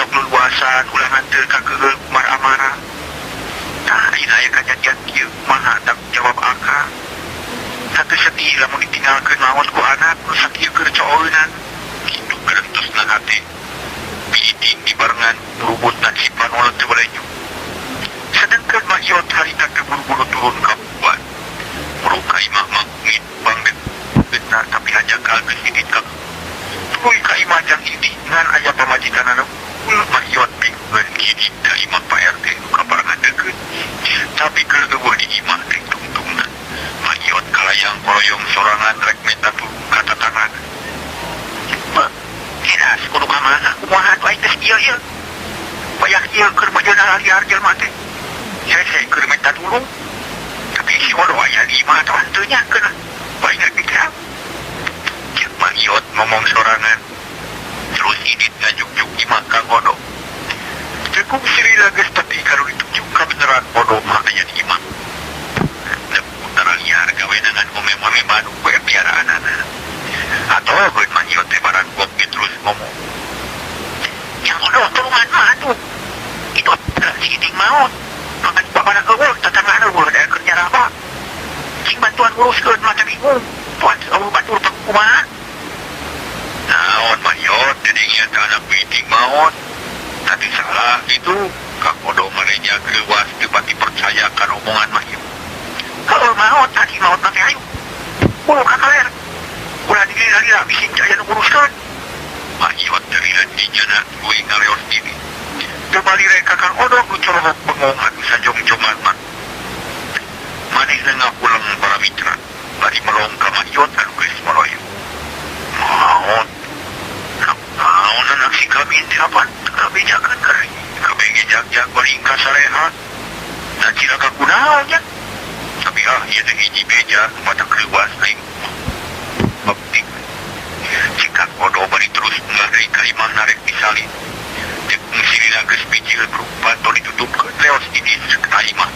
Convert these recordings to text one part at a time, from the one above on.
sok leluasan ulah nganter ka keul kumar amarah. Tah dina aya kajadian kieu kumaha tanggung jawab akang. Satu sedih lamun ditinggalkeun lawan ku anak nu sakieu keur coeunan. Kitu kerentusna hati. Piting dibarengan berubutna si Panol teu baleju. Sedengkeun makiot harita teu buru-buru turun ka buan. Muruka imah mangit bangdet benar tapi hanya geus sidit ka. Tuluy ka imah jang ini ngan aya pamajikanana makiot bingungan kini ka imah Pak RT nu kaparangan deukeut. Tapi keur eueuh di imah teh tungtungna. Makiot kalayang koroyong sorangan rek meta turun ka tatangan. Kira kudu ka mana? Kumaha atuh aing geus ieu. Payah ieu keur majeunah liar jelema teh. Saya keur minta tulung. Tapi si odo aya di imah atuh henteu nyakeun. Bae ngapikir. Cek makiot ngomong sorangan. Terus idit ngajuk-juk imah Kang Odo. Cukup sirila geus tapi kalau ditunjuk ka beneran Odo mah aya di imah. Putar liar gawe dengan ngomong-ngomong madu bae piaraanana. Atau beun makiot teh barang gok terus ngomong. Yang Odo tulungan mah atuh. Itu si Iding maut. Makan babana eueuh tatangana eueuh da keur nyaraba. Cing bantuan nguruskeun mah teh bingung. Tuan eueuh batur kumaha? Naon makiot dedengnya teh anak Iding maut. Tadi salah itu Kang Odo manehnya geuwas teu pati percaya kan omongan makiot. Heueuh maot tadi maot teh ayo. Bulu ka kaler. Ulah dilila-lila bising jaya nu nguruskeun. Makiot terilan di jana tuluy ngaleos diri. Kembali reka Kang Odo nu colok bengong anu sajong-jongan mah. Manehna ngapulang para mitra. Bari melong ka makiot anu geus maloyo. Maot. Naon anak si kami teh apaan? Kabejakan kari. Kabege jag-jag baringkas sarehat. Dan cilaka kunaonnya. Tapi ieu teh hiji beja mata kreuwas aing. Bukti. Jika Odo bari terus ngari ka imah narek disalin. Cek sirina geus pijil berupa to ditutupkeun leos ini ka imah.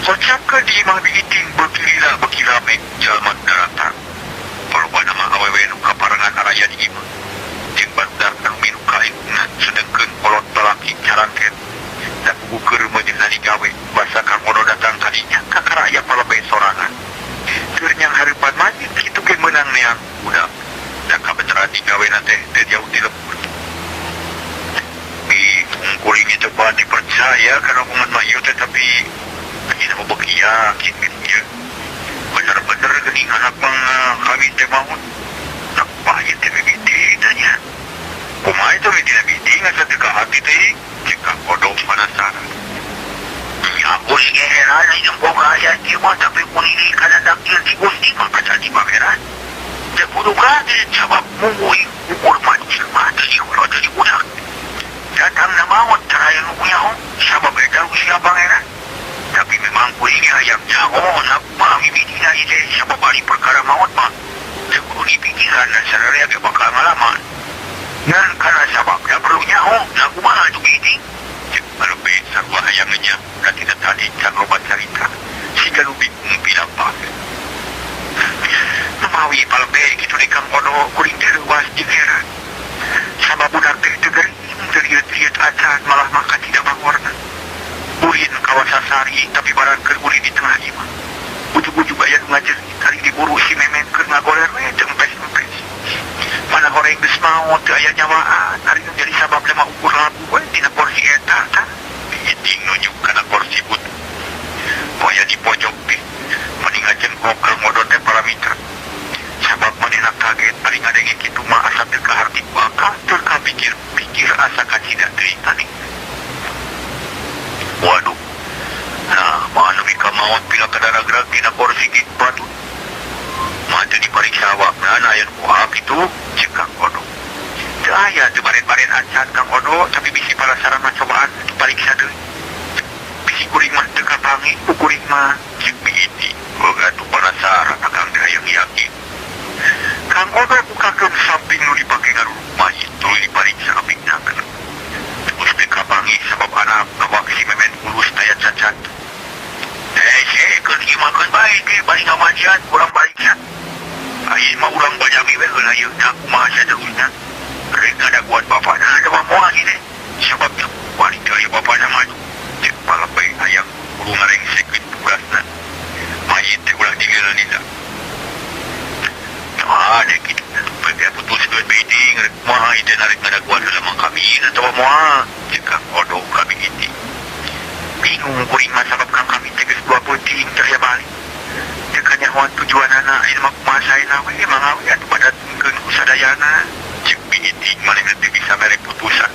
Kocak ke di imah biiting beuki rame jalma daratan. Palobana mah awewe nu kaparangan araya di imah. Jeung barudak anu minu kain sedengkeun kolot lalaki carangket. Da bukur meunjeunna digawe basa Kang Odo datang kadinya ka karaya palebe sorangan. Keur nyang hareupan majid kitu ge meunang neang budak. Da kabeneran digawena teh teu jauh di lembur. Bingung kuring teu pati percaya kana omongan mah ieu teh tapi aya nu beuki yakin kitu. Bener-bener geuning anak mah kawin teh maut. Nak bae teh bibiti tanya. Kumaha itu dina bibiti ngasa teu ka hati teh cek Kang Odo penasaran. Ya kuring heran aya boga aya ieu mah tapi mun ini kana dakil di Gusti mah kacadi pangeran. Teu kudu kaget sabab mungui ukur mancing mah teh kudu jadi budak. Datang na maut taraya nu nyaho sabab eta usia pangeran. Tapi memang kuring hayang nyaho nak pahami bidina ieu sabab bari perkara maut mah teu kudu dipikiran dan sararea ge bakal ngalaman. Ngan kana sababna perlu nyaho na kumaha atuh biding. Cek balebe sarua hayang nya da tidak tadi can loba carita. Siga nu bingung pilapah. Numawi palebe kitu di Kang Odo kuring teh leuwas jeung heran. Sabab budak teh teu gering teu lieu-lieu acan malah makan tidak bangorna. Ulin kawasasari tapi barang keur uli di tengah imah. Ujug-ujug aya nu ngajerit ari diburu si memen keur ngagoler we tempes-tempes. Mana goreng geus maot teu aya nyawaan ari nu jadi sabab lemah ukur labu we dina kursi eta tah. Biting nunjuk kana kursi putih. Poya di pojok teh mending ajengkok Kang Odo teh para mitra. Sabab manehna kaget ari ngadenge kitu mah asa teu kaharti bakal teu kapikir-pikir asa kacida teuing tadi. Waduh. Nah, mana mika maut pila kadarag-rag dina kursi gitu batu. Mata dipariksa awakna aya nu kuat kitu cek Kang Odo. Teu aya teu baren-baren acan Kang Odo tapi bisi palasaran mah cobaan dipariksa deui. Bisi kuring mah teu kapangi ku kuring mah cek biiti. Boga tu palasaran akang teh hayang yakin. Kang Odo bukakeun samping nu dipake ngaruruk mayit tuluy dipariksa abingna kana. Terus teu kapangi sabab anak ngawak si memen ulus aya cacat. Keun imakeun bae ge bari ngamajian urang pariksa. Ayeuna mah urang bajami we heula ieu na kumaha saterusna. Rek ngadaguan Bapak lemang kami atau moal cekak kodok kami ini bingung kuring masalah kang kami tegas dua puting terya balik dekanya hawan tujuan anak ilmu kumasain awe emang awe atuh pada tungkeun kusadayana cek biiting mana nanti bisa merek putusan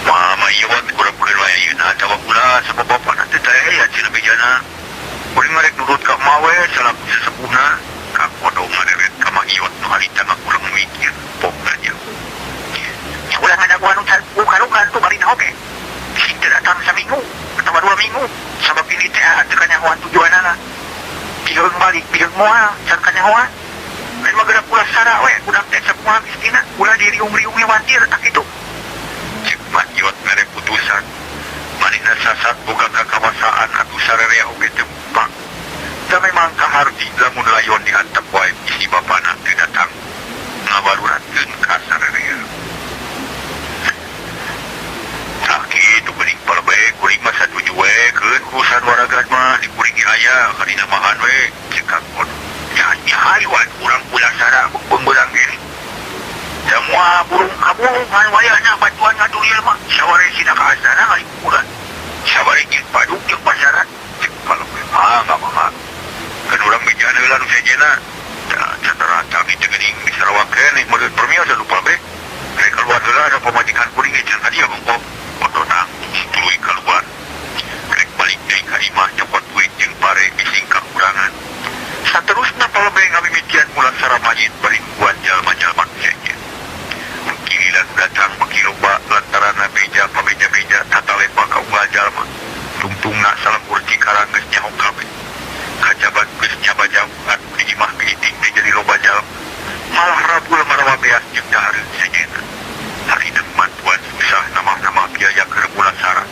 mama iya wat kurang-kurang wae ieu na atawa pula sabab bapak nanti teh ya cina bejana kuring merek nurut ka mawe salaku sesepuhna ka kodok mareret ka mangiot nu harita mah kurang mikir pokna nya ulang ada gua anu bukan tuh bari na oke sing datang saminggu atau 2 minggu sabab ini teh dekanya hawan tujuanana biheung balik biheung moal sangkanya hawan lain mah gerak pula sara we budak teh semua mistina ulah diriung-riung watir tak itu cek manjot merek putusan manehna sasat boga kakawasaan atuh sarerea oge teu bang da memang kahardi lamun layon diantep wae isi bapana teu datang ngabaruratkeun ka sarerea itu kuring palebe kuring mah satuju we keun urusan waragan mah di kuring aya kadina mahan we cekak pod nya hayuan urang pula sara pembeurang gini semua burung kabung ngan wayahna batuan ngadulil mah saware sina ka asana ngali bulan saware jeung paduk jeung pasaran cek palebe enggak mah kan urang bejana heula nu sejena catara kami teu geuning di Sarawak keneh meureun permios anu palebe rek keluar heula ada pamajikan kuring jeung kadieu mongko potona tuluy keluar rek balik deui ka imah nyopot duit jeung pare bising kakurangan saterusna palebe ngamimitian mula sara majid bari buat jalma-jalma seje giliran datang beki loba lantaran beja tatalepa ka unggal jalma tungtungna salembur cikarang geus nyaho kabeh kajabat geus nyaba jauhan di imah piiting teh jadi loba jalma malah rabul marawa beas jeung dahareun sejena hari depan tuan susah nama-nama biaya kerembulan syarat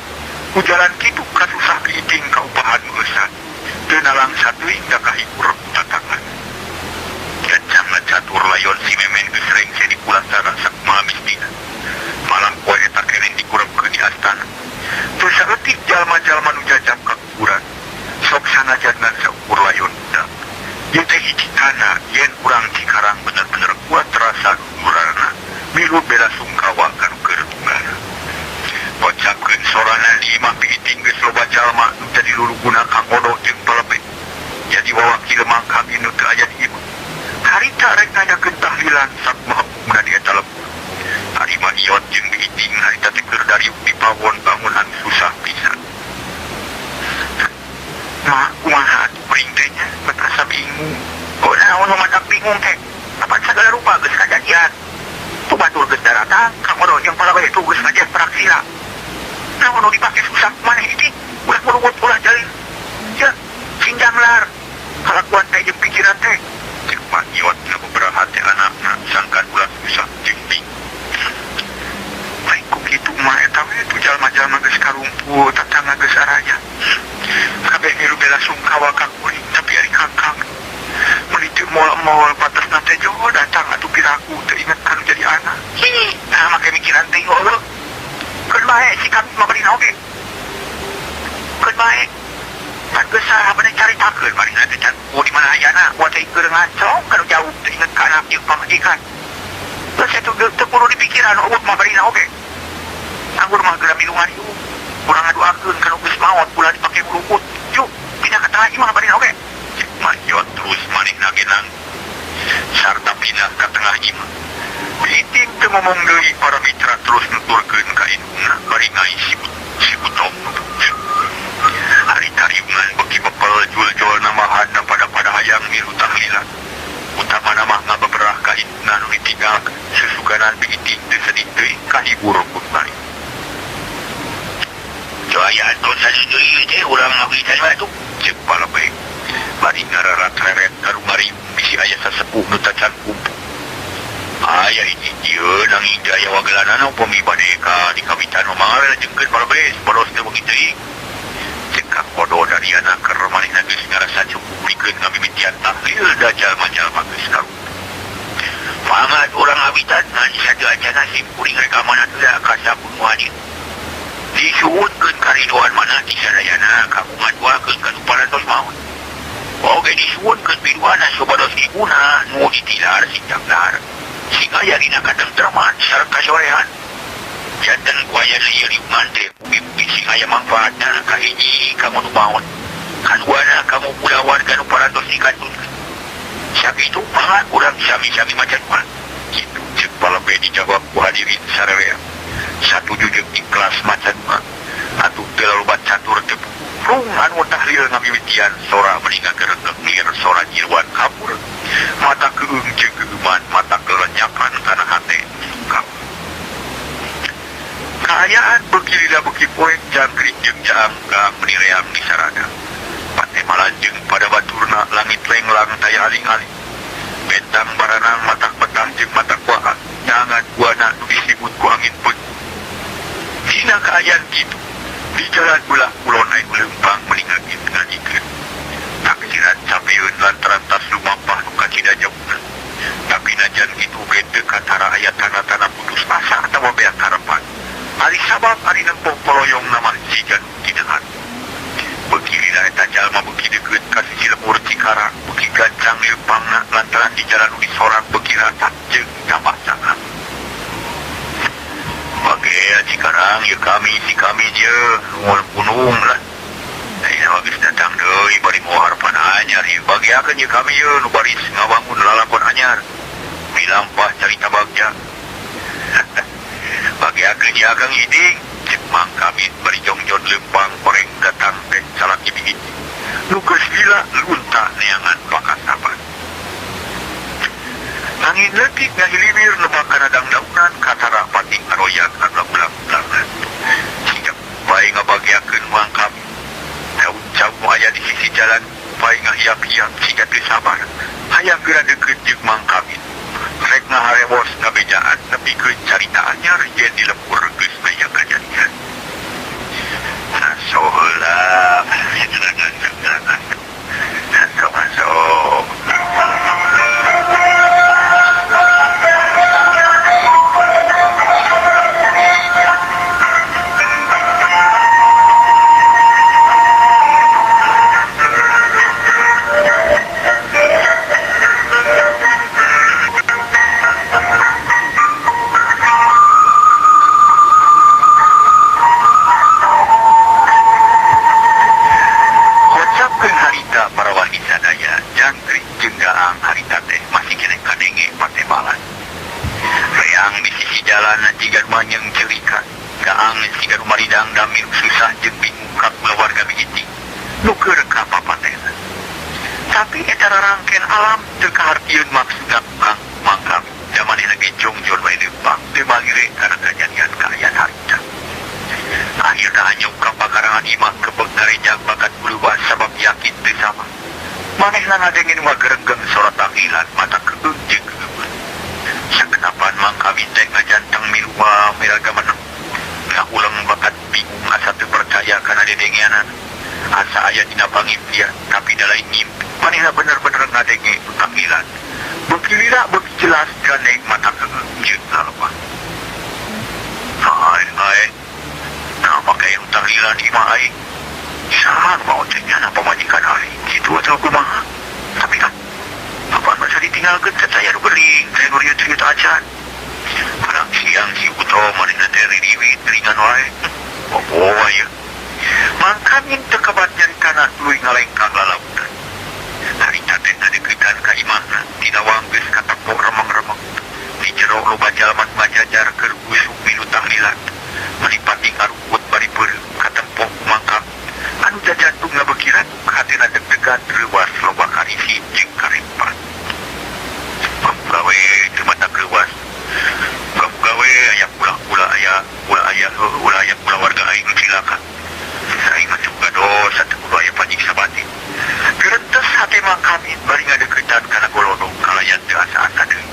ujalan kitu kasusah piiting kaupahan urusan tenalang satu hingga kahibur tatangan gancang catur layon si memen gesreng sedi pulang syarat sakma mistina malah poe eta keneng dikuremkeun di astana teu saeutik jalma-jalma nu jajab ka kuburan sok sanajan ngan saukur layon budak ieu teh hiji tanda yen urang Cikarang bener-bener kuat rasa gurana milu bela sungkawa kanu keur tunggana pocapkeun sorangan di imah piiting geus loba jalma nu jadi luluguna ka kodok jeung palebe jadi wawakil mangkab nu teu aya di imah harita rek ngayakeun tahlilan sak mahapungna di eta lembur hari mah iot jeung piiting harita teh keur dariuk di pawon bangun anu susah pisan mah kumaha kuring teh nya berasa bingung kok naon nu madak bingung teh apa segala rupa geus kajadian tu batur geus datang ka kodok jeung palebe tu geus ngajak praksila naon nu dipake susah maneh iki ulah buru-buru ulah jalin ya sing jamlar kalakuan teh jeung pikiran teh cek mangiot na beberapa teh anakna sangkan ulah susah jeung bingung baik kitu mah eta we tu jalma-jalma geus karumpu tatangga geus araya kabeh milu bela sungkawa ka kuring tapi ari kakang meuli teu moal patesna teh joho datang atuh piraku teu inget anu jadi anak nah make mikiran teh heueuh keun bae si kami mah bari oge keun bae pan geus sahabana caritakeun bari nanti can di mana ayana buat teh keur ngacong kanu jauh teu inget ka anak jeung pamajikan geus eta teu kudu dipikiran ubud mah bari oge anggur mah geura milungan ieu urang ngaduakeun kanu geus maot ulah dipake bulukut yuk pindah ka tengah imah bari oge cek manjot terus manehna genang sarta pindah ka tengah imah piiting teu ngomong deui para mitra terus nuturkeun ka indungna bari ngai sibut hari tariungan beki bepel jual-jual namahan pada hayang milu tahlilan utama nama ngabeberah ka indungna nu ditinggalkeun sesuganan piiting teu sedih deui kahibur pun bari Joaya dosa sedih teh urang abdi teh batu cek palebe bari ngararat-reret karumari bisi aya sasepuh nu tacan kumpu aya hiji ieu nanging daya wagelanana upami bade ka di kawitan mangala jengkeun palebe boros teh begitu teuing cek ka kodo dari anak keur manehna geus ngarasa cukup pikeun ngamimitian tahlil da jalma-jalma geus karumpu pangat urang abitan sadeu acana sim kuring rek amanah teu ka sabun muadin disuhunkeun karidoan mana di sadayana kagungan duakeun ka nu parantos maut oge disuhunkeun biduana sobados iguna nu ditilar sing jamlar sing aya dina katentreman sareng kasorehan. Janten buaya lieu-lieu mante ugi sing aya manfaatna kahiji kamu nu maot. Kaduana kamu budak warga nu parantos dikatutkeun. Sakitu mah urang sami-sami macan mah. Kitu ceuk palebe dijawab ku hadirin sarerea. Satuju jeung ikhlas macan mah. Atuh teu loba catur teu rung anu tahlil ngabibitian sora meninga geregeg lir sora jiruan kabur. Mata keung jeung keuman mata kelenyakan kana hate kabur. Kaayaan beuki lila beuki poek jangkrik jeung jaang ka meniream di sarada. Pate malanjeng pada baturna langit lenglang taya aling-aling. Bentang baranang matak betah jeung matak kuahan. Jangan buana nu disibut ku angin put. Dina kaayaan kitu. Di jalan belah kulon naik melempang meninggalkan ngajikeun. Taksiran sapeun lantaran tas lumampah nu kacida jauhna. Tapi najan kitu ge teu katara aya tanda-tanda putus asa atawa beak karepan. Ari sabab ari nempok poloyong nama sigan kidehan. Beuki lila eta jalma beuki deukeut ka sisi lemur Cikara, beuki gancang leumpangna lantaran di jalan nu disorang beuki rata jeung tambah sangat. Bagea Cikarang ya kami si kami je gunung lah. Saya bagis datang deui bari moal harapan anyar ieu bageakeun ye kami ye nu baris ngabangun lalakon anyar. Milampah carita bagja. Bageakeun ye Akang Iding ceuk Mang Kamit bari jongjon leumpang koreng datang teh salaki bingit. Nu geus lila luntah neangan pakasapan. Angin leutik ngahiliwir lebak kana dangdaunan katara pating aroyan kana ulang-ulangan. Siap bae ngabagiakeun Mang Kamit. Daun cawu aya di sisi jalan bae ngahiap-hiap siga teu sabar. Hayang geura deukeut jeung Mang Kamit. Rek ngaharewos ngabejaan nepikeun carita anyar yen di lembur geus aya kajadian. Naso heula serangan. Masuk. Manyeng cerika gaang siga rumaridang damir susah jeung bingung ka keluarga bigiti nu keur ka papatena. Tapi eta rarangkeun alam teu kahartieun maksudna Kang Mang Kamit zamanena ge jongjon wae leumpang teu magire kana kajadian kaayaan harita. Akhirna anyuk ka pakarangan imah kebek garejag bakat berubah sabab yakin teu sama. Manehna ngadengin wagerenggeng sora tahlilan mata keung jeung keuman. Sakenapan Mang Kamit teh ngajanteng mirupa miraga menang. Ulang bakat bingung asa teu percaya kana dedengeanan. Asa aya dina pangimpian tapi da lain ngimpi. Manehna bener-bener ngadenge tahlilan. Beuki lila beuki jelas gandeng mata keung jeung lalebah. Hai. Nah make yang tahlilan imah aing. Saha mau teh nyana pamajikan aing. Kitu atuh kumaha. Tapi kan apaan masa ditinggalkan ke saya nu gering saya nu rieu cerita acan kadang siang si Uto manehna teh riwit ringan wae boboa ya Mang Kamit teu kabat nyarikana tuluy ngalengkang lalautan harita teh ngadeukeutkan ka imahna tina wang geus katepok remeng-remeng di jero loba jalma ngajajar keur usuk milu tahlilan manipati ngarukut bari beureuh katepok Mang Kamit anu jajantungna beuki ratuk hatina deg-degan reuwas loba karisi jeung karempan. Gawe cuma tak keluas. Gawe aya pula aya pula warga aing silakan. Aing mah juga dosa teu kudu aya panjing sabati. Geurentes hate Mang Kamit bari ngadeuketan kana golodong kalayan teu asa-asa deui.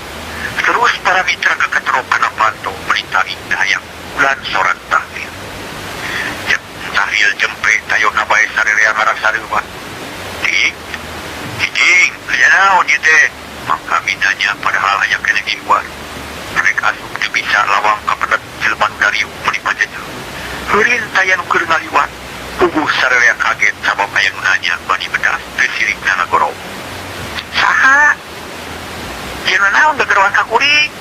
Terus para mitra keketerok kana panto merintari hayang bulan soran tahlil. Tahlil jempe tayona bae sarerea ngarasareua. Ding, aya naon ieu teh? Mang Kamit nanya padahal aya kene di luar. Mereka asup teu bisa lawang ka pendet jelema nu dariu meuli pajejeul. Heureun taya nu keur ngaliwat. Puguh sarerea kaget sabab aya nu nanya bani bedas teu sirikna ngagoro. Saha? Yen naon gegeroan ka kuring?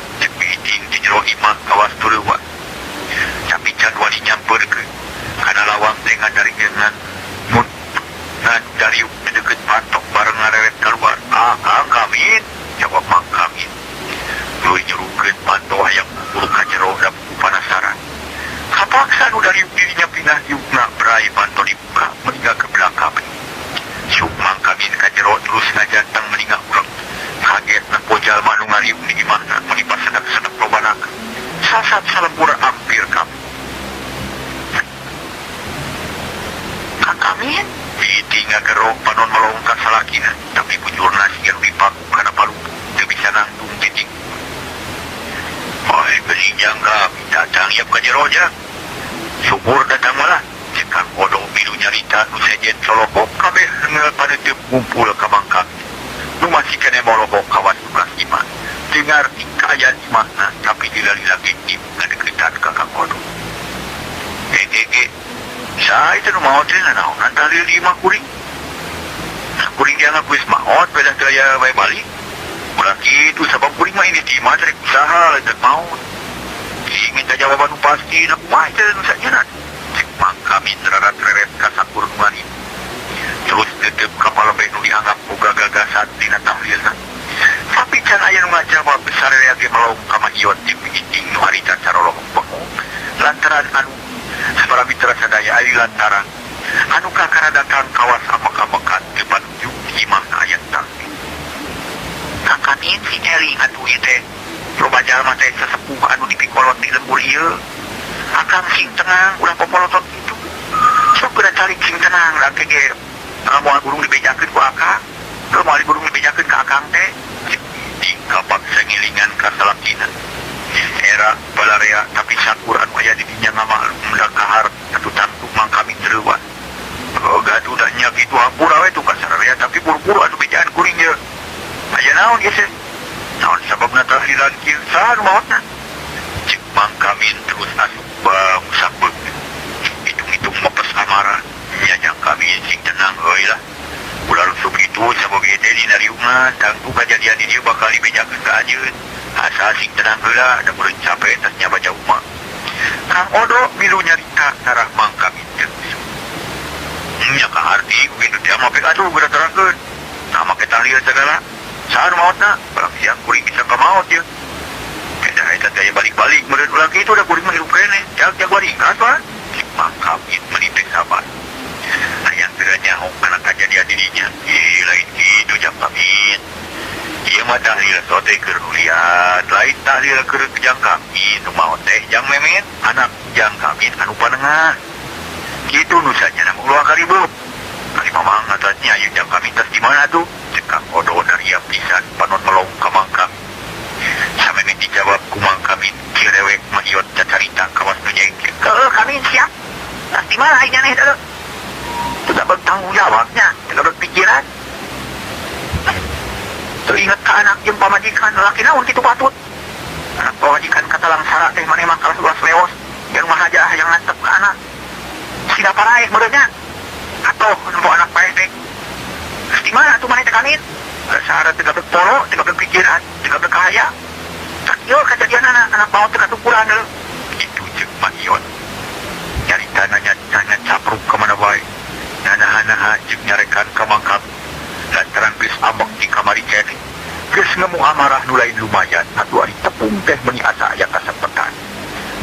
pusat salembur hampir kami. Kami ditinggal gerok panon melongkak salakina, tapi bujurna siang dipaku karena palu tidak bisa nanggung titik. Oi belinjang kami datang ya kajeroja. Subur datang malah. Cekang bodong biru nyarita nu sejen solobok kabeh ngel pada teu ngumpul ka Mangkang. Nu masih kene molobok kawas tugas imah. Dengar tingkayan imahna tapi dilali lagi im ngadeukeutan ka Kang Bodong. Saya itu nu maot teh naon antara 5 kuring. Kuring dia ngaku geus maot beda daya bae balik. Ulah kitu sabab kuring mah ini timah rek usaha teu maot. Minta jawaban pasti na kumaha teh nu sajeuna. Kami terarat reret kasakur nuani. Terus tetep kapal nu dianggap boga gagasan dina tahlilna. Tapi can aya nu ngajawab besar ge melong ka Iot di meeting nu harita carolong bengong. Lantaran anu sabara mitra sadaya ari lantaran anu kakaradakan kawasan maka-makan di Bandung imah ayat tahlil. Kakanin si Eri anu ieu teh loba jalma teh sesepuh anu dipikolot di lembur ieu. Akang sing tenang ulah popolotot itu. Sok geura cari sing tenang da ge moal burung dibejakeun ku akang. Teu moal burung dibejakeun ka akang teh. Di kapak sengilingan ka salakina. Era balarea tapi sakur anu aya di dinya ngamaklum da kahar atuh tantu mangkami tereuwan. Gaduh da nya kitu hampura we tu ka sararea tapi buru-buru anu bejaan kuring ieu. Aya naon ieu teh? Naon sababna tahlilan kieu saha nu maotna? Cek Mangkamin terus asup bang sabuk. Hitung-hitung mepes amarah. Nyanyang kami sing tenang euy lah. Ulah rusuk itu sabab ieu teh dina riungan tangtu kajadian di dieu bakal dibejakeun ka anjeun. Asa sing tenang heula da meureun capek tasnya baca umat. Kang Odo milu nyarita sarah Mangkamin teh. Nya ka arti kudu teh mah pek atuh geura terangkeun. Nah make tahlil segala. Saha nu maotna? Barang siang kuring bisa ka maot ieu. Beda eta teh balik-balik meureun ulah kitu da kuring mah hirup kene. Jak waringkas mah. Mangkamin menitih sabar. Hayang geura nyaho kana kajadian dirinya. Lain kitu jang Kamin. Ieu mah tahlil sote keur liat, lain tahlil keur jang Kamin. Nu maot teh jang Memet, anak jang Kamin anu panengah. Kitu nu saja mah ulah karibut. Kali mamang atasnya ieu jang Kamin tas di mana tuh? Cekang Odo dari pisan panon melong ka Mangkamin. Sameme dijawab ku Mangkamin, kieu dewek mah Iot cacarita kawas nu jengkel. Heueuh Kamin siap. Tas di mana aing neh deuh? Teu bertanggung jawabnya, teu berpikiran. Teu inget ka anak jeung pamajikan lalaki naon kitu patut. Anak pamajikan kata langsara teh maneh mah kalas ulas leos, jeung mah aja hayang ngantep ka anak. Sida paraeh meureunnya. Atoh nempo anak paeh teh. Geus di mana atuh maneh teh Kamin? Sahara teu gabeuk polo, teu gabeuk pikiran, teu gabeuk kahaya. Tak ieu kajadian anak maot teu katukuran deuleu. Kitu ceuk Mak Iot. Nyarita nanya capruk ka mana bae. Nanaha jeung nyarekan ka Mangkamin. Lantaran geus ambek di kamari kene. Geus ngemu amarah nu lain lumayan atuh ari tepung teh meuni asa aya kasempetan.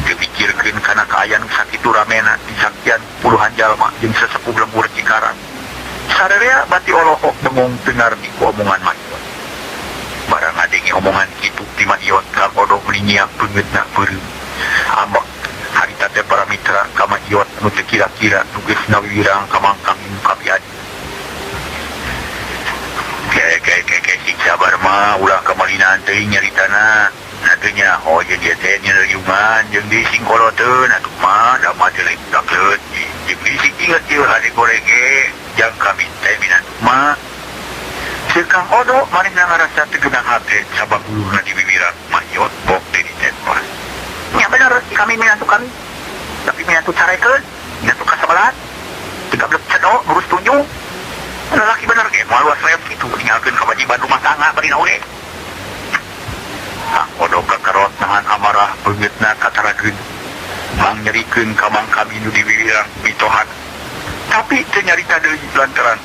Dipikirkeun kana kaayaan nu sakitu ramena di sakian puluhan jalma jeung sesepuh lembur Cikarang. Sadarea bati olohok bengong dengar di omongan Mak Iot. Barang ngadenge omongan kitu di Mak Iot Kang Odo melinyiak beungeutna beureum. Ambek harita teh para mitra ka Mak Iot nu teu kira-kira nu geus nawirang ka Mangkamin kabiadi. Kayak sing sabar mah ulah kemalinaan teuing nyaritana. Natunya oh jadi dia teh nyeriungan jeung di singkoloteun atuh mah da mah teh lain dakleut. Jeung di sing inget ieu hade goreng ge jang Kamin teh minat mah. Sekang Odo manehna ngarasa teu geunah hate sabab ulurna di bibirang Mak Iot bok teh ditempel. Nya bener si Kamin minat Kamin. Tapi minat carekeun, minat kasabalan. Teu gablek cedok ngurus tunjung. Lelaki bener ge moal luas leep kitu ninggalkeun kewajiban rumah tangga bari naon. Kang Odo kakarot nahan amarah beungeutna katarageun. Mang nyerikeun ka Mangkamin nu di bibirang mitohan. Tapi teu nyarita deui lantaran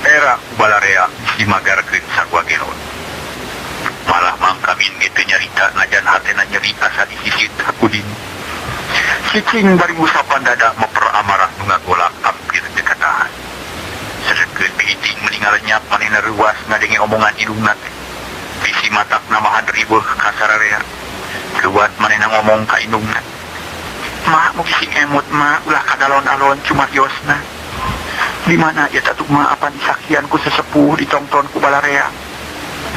era balarea dimagarkeun sarua gelon. Malah Mangkamin ge teu nyarita najan hatena nyeri asa disisit hakudin. Cicing bari usapan dada meper amarah nu ngagolak hampir teu katahan. Sedekeun biiting meninggal nyap manehna reuas ngadenge omongan indungna teh. Bisi matak namahan ribuh ka sararea. Keluat manehna ngomong ka indungna. Mak mau sing emot mak ulah kadalon-alon cuma yosna. Di mana ya tatuk mak apa disaksian ku sesepuh ditongton ku balarea.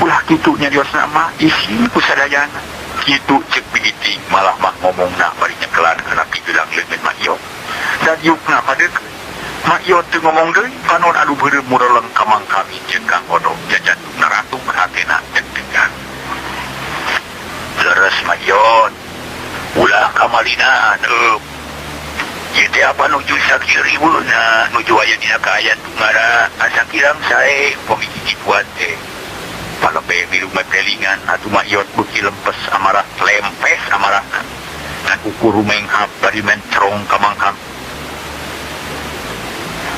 Ulah kitu nya yosna mak isi ku sadayana. Kitu cek bigiting malah mak ngomongna bari nyekelan kana pigelang leungeun mak yo. Dan yukna padeukeun. Mak yo teu ngomong deui panon adu beureuh mureleng ka mangkami jeung Kang Odo jajantungna ratu hatena deg-degan. Leres mak yo. Ulah kamalinan Yete apa nuju sakir ribuna nuju aya dina kaayaan tungara asa kirang sae pemikiki buat palepe milu mepelingan atu makyot bukti lempes amarah lempes amarah dan ukur rumenghap bari mentrong kamangkam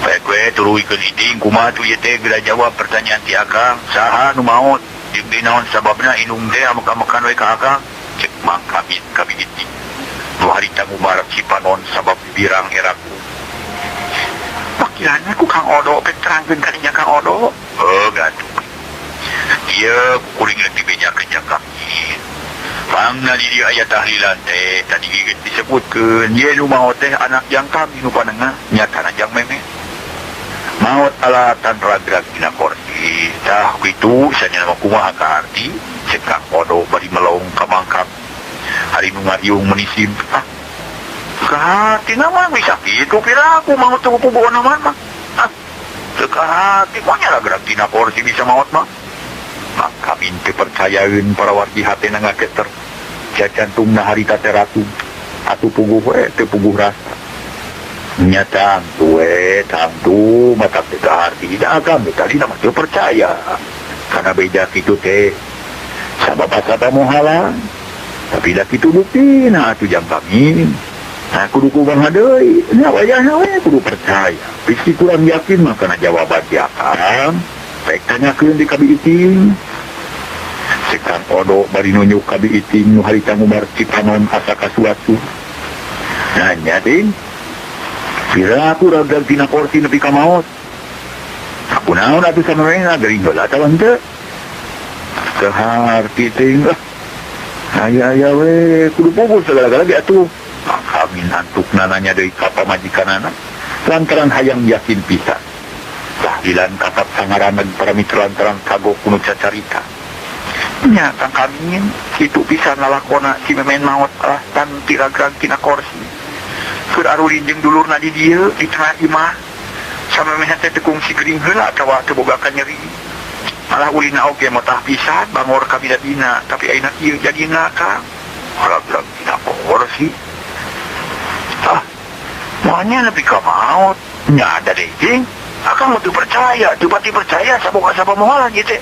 bae gue turuikeun iding kumaha tu yete geura jawab pertanyaan ti Akang saha nu maot jeung naon sababna inung teh amek-amekan we ka Akang cek mangkabit kabigiti nu harita ngumarak si panon sabab birang eraku pakirana ku Kang Odo peterangkeun ka dinya Kang Odo gaduh ieu kuring rek dibejakeun jeung kami pangna di dieu aya tahlilan teh tadi geus disebutkeun ieu nu maot teh anak jang kami nu panengah nyatana jang meme maot alatan ragrag dina kursi tah kitu sanya nama kumaha ka arti cek Kang Odo bari melong ka mangkap hari nu ngariung menisim kahatina mah bisa kitu pira aku mau teu puguh naman mah teu kahati mah ragrag dina kursi bisa maot mah maka minti percayain para wargi hatena ngaketer jajantungna harita teh ratu atuh puguh we teu puguh rasa nyata tangtu mata teh arti da agama tadi nama teu percaya karena beda kitu teh sabab-sabab mohalang tapi dah kitu bukti nah atuh jang kami nah kudu kumaha deui nya wayahna we kudu percaya bisi kurang yakin mah kana jawaban ti Akang baik tanyakeun di kabiiting cek Kang Odo bari nunjuk kabiiting nu harita ngumbar cipanon asa kasuatu nanya ting pira aku ragal tina kursi nepi ka maot aku naon atuh samarena geuring heula tawan teu saharti ting aya we kudu puguh segala-galanya atuh kami nantukna nanya deui ka pamajikanana lantaran hayang yakin pisan tahlilan katap sangaraneg para mitra lantaran kagok kuno cacarita nya Kang kami kitu pisan lalakona si memen maot tan tiragrag tina kursi keur arulin jeung dulurna di dieu di tengah imah samemeh teh teu kungsi geuring heula atawa teu boga ka nyeri malah ulina oge motah pisan bangor ka bidadina tapi ayeuna ieu jadina Kang ragrag tina kursi moalnya nepi ka maot nya ada deui jeung Akang teu percaya teu pati percaya saboga sabab moal ieu teh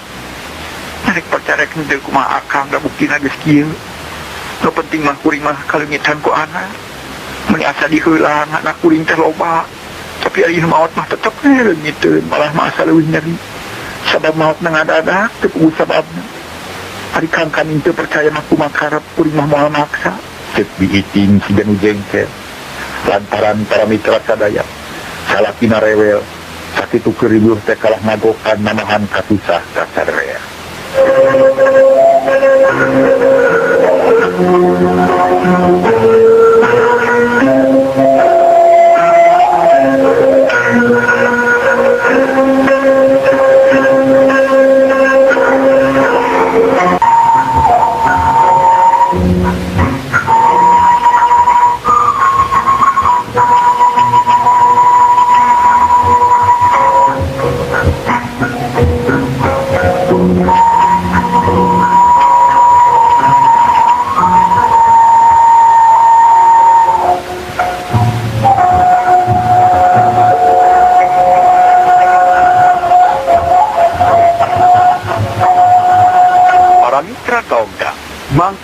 rek percaya teu kumaha Akang da buktina geus kieu nu penting mah kuring mah kalengitan ku anak meni asa diheulang anak kuring teh loba tapi ari maot mah tetep leungiteun malah mah asa leuwih nyeri sabab maot ngadadak teu puguh sababna ari Kang kami teu percaya mah kumaha karep kuring mah moal maksa cek biiting si ganu jengkel lantaran para mitra sadaya salakina rewel sakitu keur teh kalah ngagokan namahan katusah ka sadaya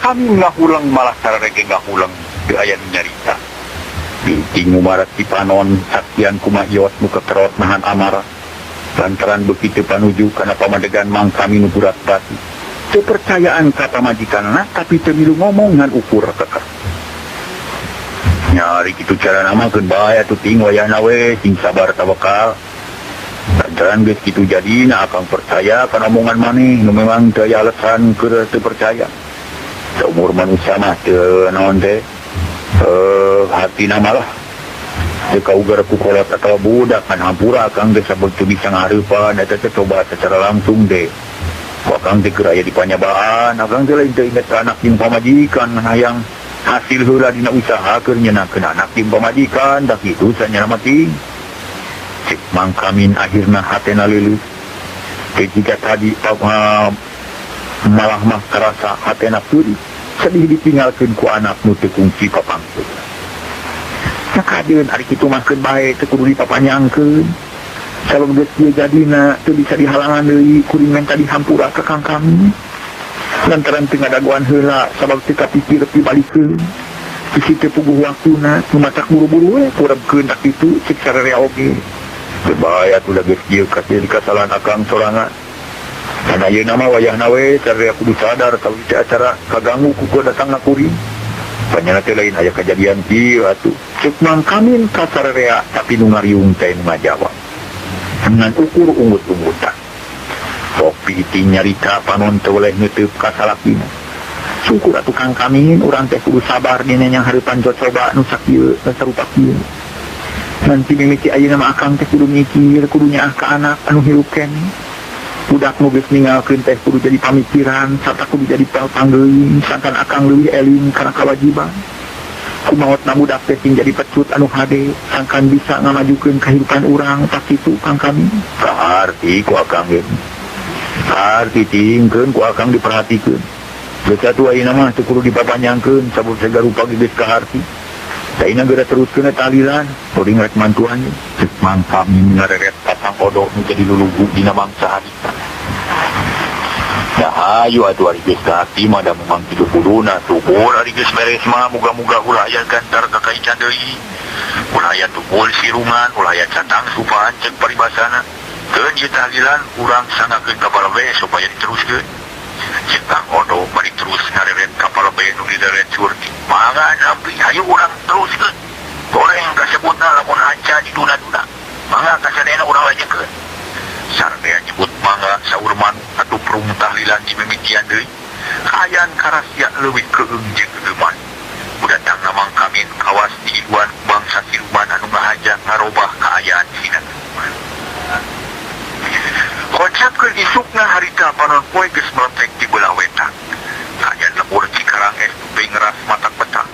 kami ngahulang malah sararege ngahulang di ayan nyarita biting ngumarat si panon saksian kumahyot nu keterot nahan amarah lantaran begitu panuju karena pamadegan mang kami nu burat batu kepercayaan kata majikanna tapi temilu ngomong ngan ukur keker nyari gitu cara nama keun bae atuh ting wayahna we sing sabar tawakal lantaran geus kitu jadi na Akang percaya kana omongan maneh nu memang teu aya alasan keur teu percaya seumur manusia mah naon teh hati nama lah jika ugar kukolot atau budak kan hampura kang deh sabut tu bisa ngarupan eta teh coba secara langsung deh wakang teh geraya di panyabaan akang teh lain teh inget anak jeung pamajikan hayang hasil heula dina usaha keur nyeunangkeun anak jeung pamajikan dah kitu sanyana mati cek mangkamin akhirna hatena leuleus teh jika tadi malah mah karasa hatena pedih sedih ditinggalkeun ku anak nu teu kungsi papangkeun nakadeun ari kitu mah keun bae teu kudu dipapanyangkeun sabab geus ieu jadina teu bisa dihalangan deui kuring menta dihampura ka kang kami lantaran teu ngadagoan heula sabab teu kapikir pibalikeun bisi teu puguh waktuna nu matak buru-buru we kurebkeun tak kitu cek sararea oge teu bae atuh da geus ieu kasih kasalahan akang sorangan dan ayeuna mah wayahna we sararea kudu sadar kalau teu acara kaganggu ku datangna kuring panyana teh lain aya kejadian kieu atuh cek mangkamin ka sararea tapi nu ngariung teh nu ngajawab dengan ukur ungut-ungutan kopi ti nyarita panon teu oleh neuteub ka salakina syukur atuh kang kamin urang teh kudu sabar dina yang hareupan coba nu sakieu nu sarupa kieu nanti mimiti ayeuna mah akang teh kudu mikir kudu nyaah ka anak anu hirup keneh budak nu geus ninggalkeun teh kudu jadi pamikiran sarta kudu jadi panggeuing sangkan akang leuwih eling kana kewajiban kumaotna budak teh sing jadi pecut anu hade sangkan bisa ngamajukeun kehidupan urang tak kitu kang kami kaarti ku akang ge arti tingkeun ku akang diperhatikeun geus atuh ayeuna mah teu kudu dipapanyangkeun sabab sagarupa geus kaarti daina geura teruskeun eta aliran kuring rek mantuan ceuk mangka ngareret pasang kodok nu jadi lulugu dina bangsa harita hayu atuh ari geus kahati mah da memang kitu kuduna tukur ari geus beres mah muga-muga ulah aya gantar ka kaican deui ulah aya tukul sirungan ulah aya catang supaan cek paribasana keun ieu tahlilan urang sangakeun ka balebe supaya diteruskeun cek kang odo bari terus ngareret ka balebe nu dideret surti mangan abdi hayu urang teruskeun goreng kasebutna lamun aca di duna-duna mangga kasadena urang lajekeun sareng nyebut mangga saur manu atuh perung tahlilan di mimitian deui kaayaan karasia leuwih keung jeung geuman budatangna mangkamin kawas diiduan bangsa siluman anu ngahajang ngarobah kaayaan sina konsep keur isukna harita panon poe geus meletek di belah wetan kaayaan lembur Cikarang es tuping ngeras matak petang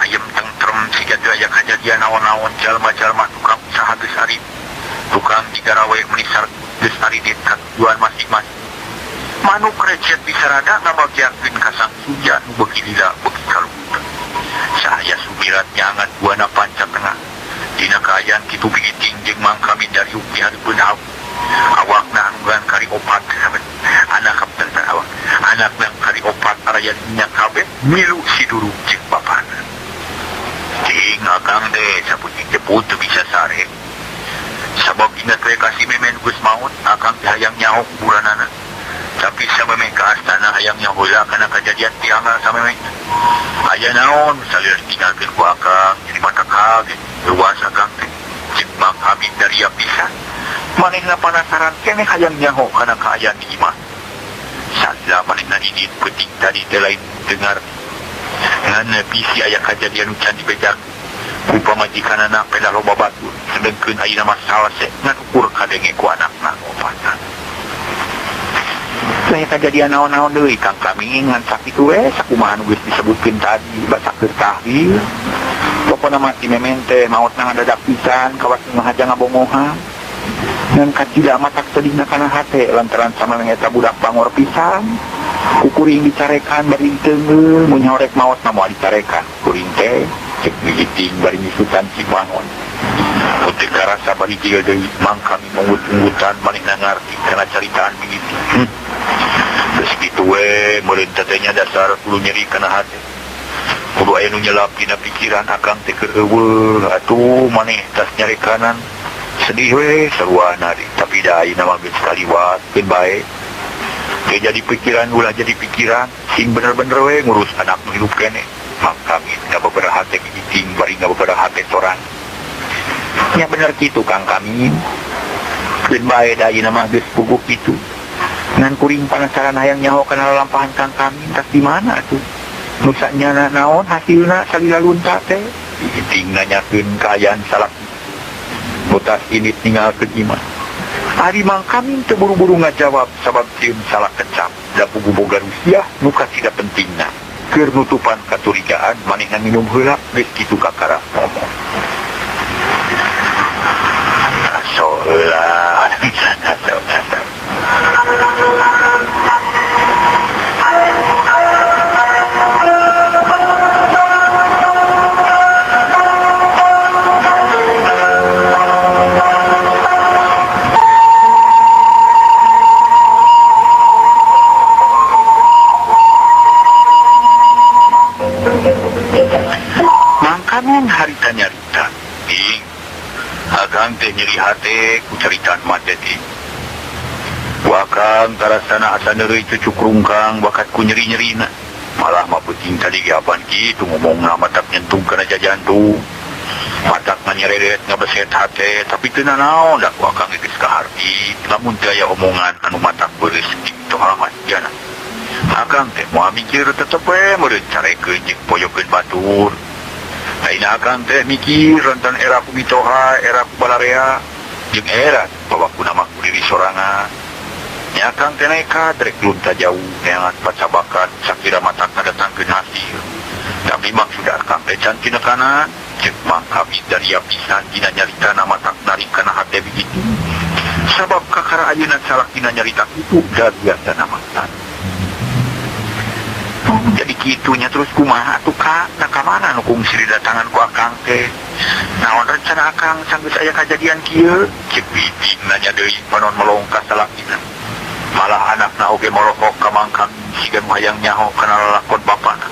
ayem tentrem siga teu aya kajadian naon-naon jalma-jalma tukang usaha geus arip tukang digarawe menisar geus aridit ka tujuan masing-masing manuk recet disarada ngabagiakeun ka sang suja nu beuki lila beuki kaluhur sahaya sumirat nyangan buana panca tengah dina kaayaan kitu bigiting jeung mangkamin dari upi hareupeun awakna anggan kari opat anak kapten awak anak nang kari opat araya nya kabeh milu si durung jeung bapana ting akang teh saputing jeput teu bisa sare sabab ingat we kasih memen geus maut akang teh hayang nyaho kuburanana tapi samemeh ka astana hayang nyaho heula kana kajadian tiangna samemeh aya naon salir tinggalkeun ku akang jadi mata kaget luas akang teh cek mangkamin dari pisan manehna penasaran keneh hayang nyaho kana kaayaan di imah sadla manehna didit peuting tadi teh lain dengar ngan bisi aya kajadian ucan dibejak ku pamajikanana peda loba batu sedengkeun ayeuna mah salese ngan ukur kadenge ku anakna opatna saya kejadian naon-naon deui kang kami ngan sakitu we sakumaha nu geus disebutkeun tadi basa keur tahlil pokona mah si memen teh maotna ngadadak pisan kawas ngahajang ngabongohan ngan kacida matak sedihna kana hate lantaran samemeh eta budak bangor pisan kukuring dicarekan bari teungeul mun horek maotna moal dicarekan kuring teh cek bigiting bari nyisutan si bangon putih karasa bari jiga deui mangkami mengut-ungutan manehna ngarti kana caritaan bigiting terus gitu we meureun tetenya dasar kudu nyeri kana hate kudu aya nu nyelap dina pikiran akang teh keur eueuh atuh maneh tas nyari kanan sedih we saruana tapi da ayeuna mah geus kaliwat keun bae teu jadi pikiran ulah jadi pikiran sing bener-bener we ngurus anak nu hidup keneh mangkami ngababaraha teh giting bari ngababaraha teh soran nya bener kitu kang kami keun bae da ayeuna mah geus puguh kitu ngan kuring penasaran hayang nyaho kana lalampahan kang kami tas di mana atuh nusanya naon hasilna salila lunta teh ting nanyakeun kaayaan salaki botas ini tinggalkeun imah ari mangkamin teu buru-buru ngajawab sabab sieun salah kecap da pugu boga rusiah nu kasida pentingna keur nutupan kacurigaan manehna minum heula geus kitu kakara ngomong asola mangkamin harita nyarita ting akang teh nyeri hate ku caritaan mate ting wakang tarasana asa neureuy cucuk rungkang bakat ku nyeri-nyerina malah mah peuting tadi ge apaan kitu ngomongna matak nyentuh kana jantung matak nganyereret ngabeset hate tapi teu nanaon da ku akang geus kaharti lamun teu aya omongan anu matak beureus kitu halaman jana akang teh moal mikir tetep we meureun carekeun jeung poyokeun batur ayeuna akang teh mikir rentan era kumitoha era kubalarea jeung era babakuna mah ku diri sorangan nya akang teh nekat rek lunta jauh neangan pacabakan sakira matak ngadatangkeun hasil tapi maksud akang teh can tina kana ceuk mang kami dari pisan dina nyaritana matak narik kana hate begitu sabab kakara ayeuna salakina nyarita kitu da biasana matak jadi kitunya terus kumaha tuh kak nah kamana nu kungsiri datangan ku akang teh naon rencana akang sanggeus aya kajadian kieu ceuk biting nanya deui panon melongka salakina malah anakna oge morokok ka mangkang siga nu hayang nyaho kana lalakon bapana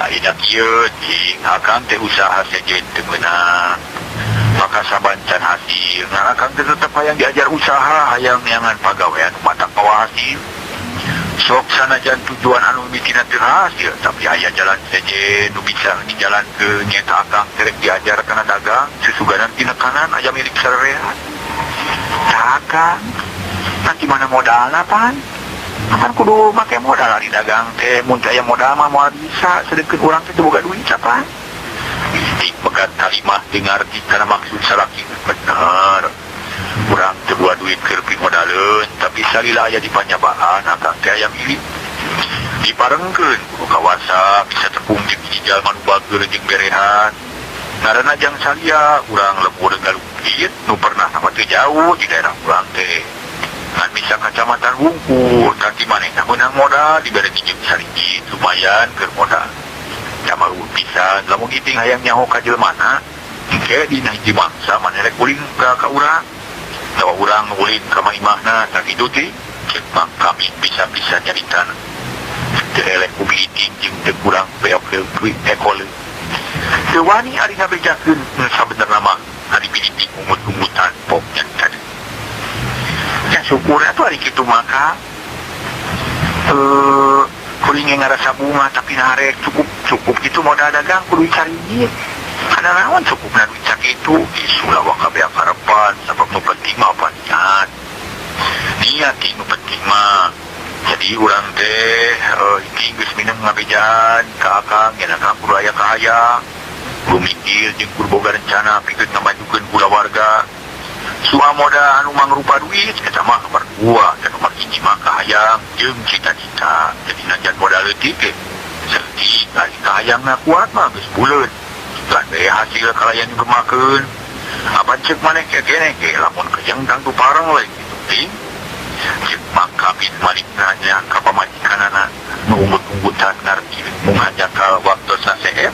ayeuna kieu ting akang teh usaha sejen teu meunang maka sabancan hasil nah akang teh tetep hayang diajar usaha hayang neangan pagawean matak pawa hasil sok sanajan tujuan anu mitina teu hasil tapi aya jalan seje nu bisa dijalankeun nyata akang terek diajar kana dagang sesuganan tina kanan aya milik sarerean tah akang nanti mana modalna pan kan kudu make modal ari dagang teh mun teu aya modal mah moal bisa sedengkeun urang teh teu boga duit sapan istik begat kalimah dengar di kana maksud salaki bener urang teu boga duit keur modaleun tapi salila aya di panyabaan akang teh aya milik diparengkeun ku kawasa bisa tepung jeung hiji jalma nu bageur jeung berehan ngaranna jang salia urang lembur galukit nu pernah nama teu jauh di daerah urang teh ngan bisa kacamatan Wungkul nanti manehna meunang modal dibere jeung sarigit lumayan keur modal camal pisan lamun iting hayang nyaho ka jelmana engke dina hiji mangsa maneh rek uling ka urang tawa urang ulin ka imahna tak kitu teh ceuk mang kami bisa-bisa nyaritana teu eleh ku biting jeung teu kurang beok duit ekol teu wani ari ngabejakeun sabenerna mah ari biting umut-umutan poknya tadi ya syukur atuh ari kitu maka kuring ngarasa bunga tapi narek cukup gitu modal dagang kudu cari duit kana naon cukupna duit sakitu isulah wakabe akarepan sabab nu penting mah niat niat nu penting mah jadi urang teh iki geus mineng ngabejaan ka akang yen akang kudu aya kahayang kudu mikir jeung kudu boga rencana pikeun ngamajukeun kulawarga sua moda anu mangrupa duit eta mah nomor 2 dan nomor 1 mah kahayang jeung cita-cita jadi najan modal leutik ge seudi ari kahayangna kuat mah geus buleun lan bae hasil kalayan gemakeun apa ceuk maneh kene ge lamun kejeng tangtu pareng we kitu ting ceuk mangkabit malikna nya ka pamajikanana nu umbut-umbutan ngarti mung hanya ka waktu saseep